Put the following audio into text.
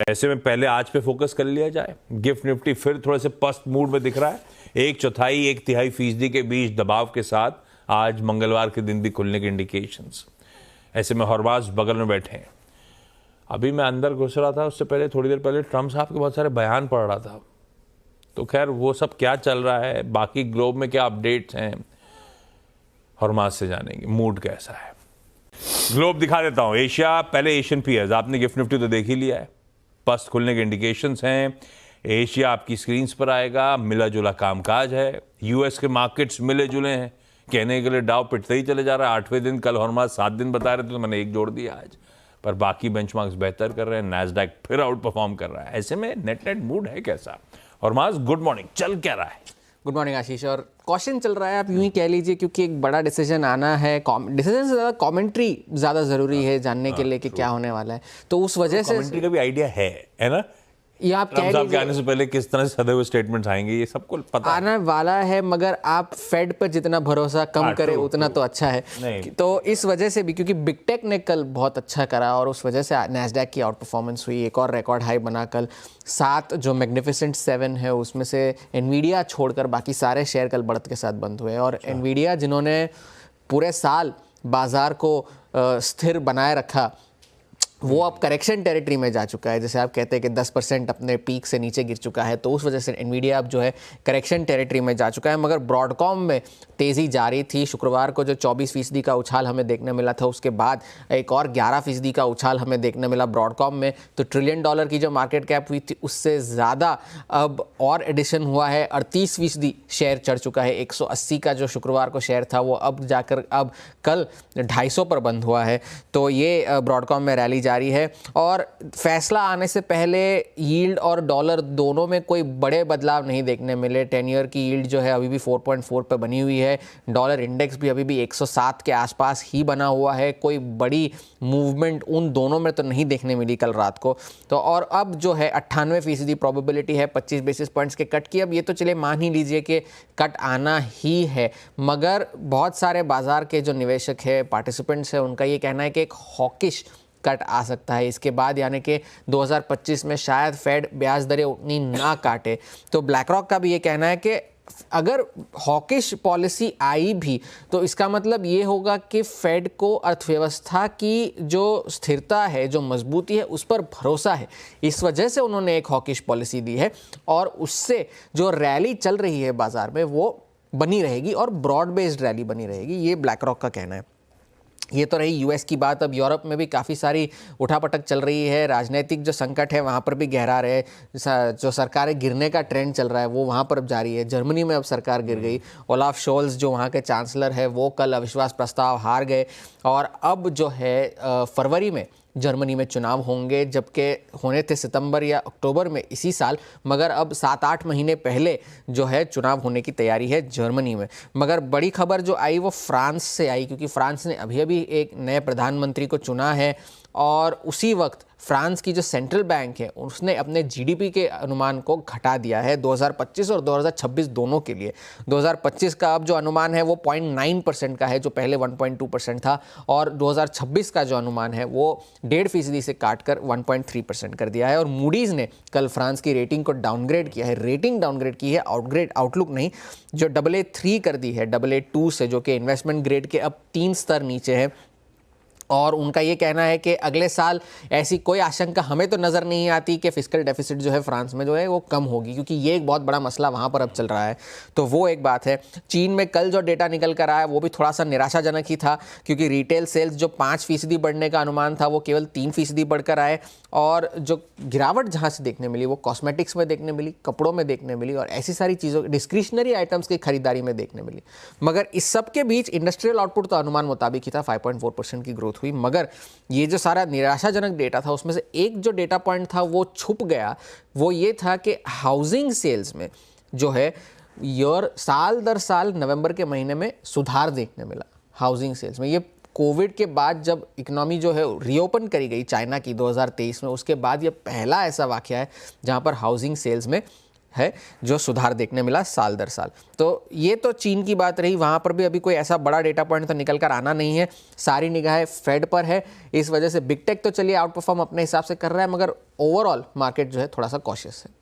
ऐसे में पहले आज पे फोकस कर लिया जाए। गिफ्ट निफ्टी फिर थोड़े से पस्त मूड में दिख रहा है, 1/4-1/3% के बीच दबाव के साथ आज मंगलवार के दिन भी खुलने के इंडिकेशंस। ऐसे में हॉर्मास बगल में बैठे हैं। अभी मैं अंदर घुस रहा था, उससे पहले थोड़ी देर पहले ट्रम्प साहब के बहुत सारे बयान पढ़ रहा था। तो खैर वो सब क्या चल रहा है, बाकी ग्लोब में क्या अपडेट्स हैं, हॉर्मास से जानेंगे मूड कैसा है। ग्लोब दिखा देता हूं। एशिया, पहले एशियन पीयर्स। आपने गिफ्ट निफ्टी तो देख ही लिया है, पस्त खुलने के इंडिकेशंस हैं। एशिया आपकी स्क्रीन्स पर आएगा, मिला जुला कामकाज है। यूएस के मार्केट्स मिले जुले हैं, कहने के लिए डाउ पिटते ही चले जा रहा है। 8वें दिन, कल हॉर्मास 7 दिन बता रहे थे तो मैंने 1 जोड़ दिया आज, पर बाकी बेंचमार्क्स बेहतर कर रहे हैं। नैस्डैक फिर आउट परफॉर्म कर रहा है। ऐसे में नेट मूड है कैसा? हॉर्मास गुड मॉर्निंग, चल क्या रहा है? गुड मॉर्निंग आशीष। और क्वेश्चन चल रहा है, आप यूं ही कह लीजिए, क्योंकि एक बड़ा डिसीजन आना है। डिसीजन से ज़्यादा कमेंट्री ज़्यादा ज़रूरी है जानने के लिए कि क्या होने वाला है। तो उस वजह से कमेंट्री का भी आइडिया है ना? ये आप कह लीजिए, आने से पहले किस तरह से सदे हुए स्टेटमेंट्स आएंगे, ये सबको पता आना वाला है। मगर आप फेड पर जितना भरोसा कम करें उतना तो अच्छा है। तो इस वजह से भी, क्योंकि बिग टेक ने कल बहुत अच्छा करा और उस वजह से नैस्डैक की आउट परफॉर्मेंस हुई। एक और रिकॉर्ड हाई बना कल। 7 जो मैग्निफिसेंट 7 है उसमें से एनवीडिया छोड़कर बाकी सारे शेयर कल बढ़त के साथ बंद हुए। और एनवीडिया जिन्होंने पूरे साल बाजार को स्थिर बनाए रखा, वो अब करेक्शन टेरिटरी में जा चुका है। जैसे आप कहते हैं कि 10% अपने पीक से नीचे गिर चुका है, तो उस वजह से एनवीडिया अब जो है करेक्शन टेरिटरी में जा चुका है। मगर ब्रॉडकॉम में तेज़ी जारी थी। शुक्रवार को जो 24% का उछाल हमें देखने मिला था, उसके बाद एक और 11% का उछाल हमें देखने मिला ब्रॉडकॉम में। तो $1 ट्रिलियन की जो मार्केट कैप हुई थी, उससे ज़्यादा अब और एडिशन हुआ है। 38% शेयर चढ़ चुका है। 180 का जो शुक्रवार को शेयर था, वो अब जाकर अब कल 250 पर बंद हुआ है। तो ये ब्रॉडकॉम में रैली जारी है। और फैसला आने से पहले यील्ड और डॉलर दोनों में कोई बड़े बदलाव नहीं देखने मिले। 10 ईयर की यील्ड जो है अभी भी 4.4 पे बनी हुई है। डॉलर इंडेक्स भी अभी भी 107 के आसपास ही बना हुआ है। कोई बड़ी मूवमेंट उन दोनों में तो नहीं देखने मिली कल रात को। तो और अब जो है 98% प्रोबेबिलिटी है 25 बेसिस पॉइंट्स के कट की। अब ये तो चले मान ही लीजिए कि कट आना ही है, मगर बहुत सारे बाजार के जो निवेशक है, पार्टिसिपेंट्स है, उनका ये कहना है कि एक हॉकिश कट आ सकता है इसके बाद, यानी कि 2025 में शायद फेड ब्याज दरें उतनी ना काटे। तो ब्लैक रॉक का भी ये कहना है कि अगर हॉकिश पॉलिसी आई भी तो इसका मतलब ये होगा कि फेड को अर्थव्यवस्था की जो स्थिरता है, जो मजबूती है, उस पर भरोसा है। इस वजह से उन्होंने एक हॉकिश पॉलिसी दी है और उससे जो रैली चल रही है बाजार में वो बनी रहेगी और ब्रॉड बेस्ड रैली बनी रहेगी, ये ब्लैक रॉक का कहना है। ये तो रही यूएस की बात। अब यूरोप में भी काफ़ी सारी उठापटक चल रही है। राजनीतिक जो संकट है वहाँ पर भी गहरा रहे। जो सरकारें गिरने का ट्रेंड चल रहा है वो वहाँ पर अब जारी है। जर्मनी में अब सरकार गिर गई। ओलाफ शोल्ज जो वहाँ के चांसलर है वो कल अविश्वास प्रस्ताव हार गए। और अब जो है फरवरी में जर्मनी में चुनाव होंगे, जबकि होने थे सितंबर या अक्टूबर में इसी साल, मगर अब 7-8 महीने पहले जो है चुनाव होने की तैयारी है जर्मनी में। मगर बड़ी खबर जो आई वो फ्रांस से आई, क्योंकि फ्रांस ने अभी अभी एक नए प्रधानमंत्री को चुना है। और उसी वक्त फ्रांस की जो सेंट्रल बैंक है उसने अपने जीडीपी के अनुमान को घटा दिया है 2025 और 2026 दोनों के लिए। 2025 का अब जो अनुमान है वो 0.9% का है, जो पहले 1.2% था। और 2026 का जो अनुमान है वो 1.5% से काटकर 1.3% कर दिया है। और मूडीज़ ने कल फ्रांस की रेटिंग को डाउनग्रेड किया है। रेटिंग डाउनग्रेड की है, आउटलुक नहीं। जो AA3 कर दी है AA2 से, जो कि इन्वेस्टमेंट ग्रेड के अब 3 स्तर नीचे है। और उनका ये कहना है कि अगले साल ऐसी कोई आशंका हमें तो नज़र नहीं आती कि फिस्कल डेफिसिट जो है फ्रांस में जो है वो कम होगी, क्योंकि ये एक बहुत बड़ा मसला वहाँ पर अब चल रहा है। तो वो एक बात है। चीन में कल जो डेटा निकल कर आया वो भी थोड़ा सा निराशाजनक ही था, क्योंकि रिटेल सेल्स जो 5% बढ़ने का अनुमान था वो केवल 3% बढ़कर आए। और जो गिरावट जहाँ से देखने मिली वो कॉस्मेटिक्स में देखने मिली, कपड़ों में देखने मिली और ऐसी सारी चीज़ों, डिस्क्रिशनरी आइटम्स की खरीदारी में देखने मिली। मगर इस सब के बीच इंडस्ट्रियल आउटपुट तो अनुमान मुताबिक ही था, 5.4% की ग्रोथ हुई। मगर ये जो सारा निराशाजनक डेटा था उसमें से एक जो डेटा पॉइंट था वो छुप गया। वो ये था कि हाउसिंग सेल्स में जो है साल दर साल नवंबर के महीने में सुधार देखने मिला हाउसिंग सेल्स में। ये कोविड के बाद जब इकोनॉमी जो है रीओपन करी गई चाइना की 2023 में, उसके बाद ये पहला ऐसा वाकया है जहां पर हाउसिंग सेल्स में है जो सुधार देखने मिला साल दर साल। तो ये तो चीन की बात रही, वहाँ पर भी अभी कोई ऐसा बड़ा डेटा पॉइंट तो निकल कर आना नहीं है, सारी निगाहें फेड पर है। इस वजह से बिग टेक तो चलिए आउट परफॉर्म अपने हिसाब से कर रहा है, मगर ओवरऑल मार्केट जो है थोड़ा सा कॉशियस है।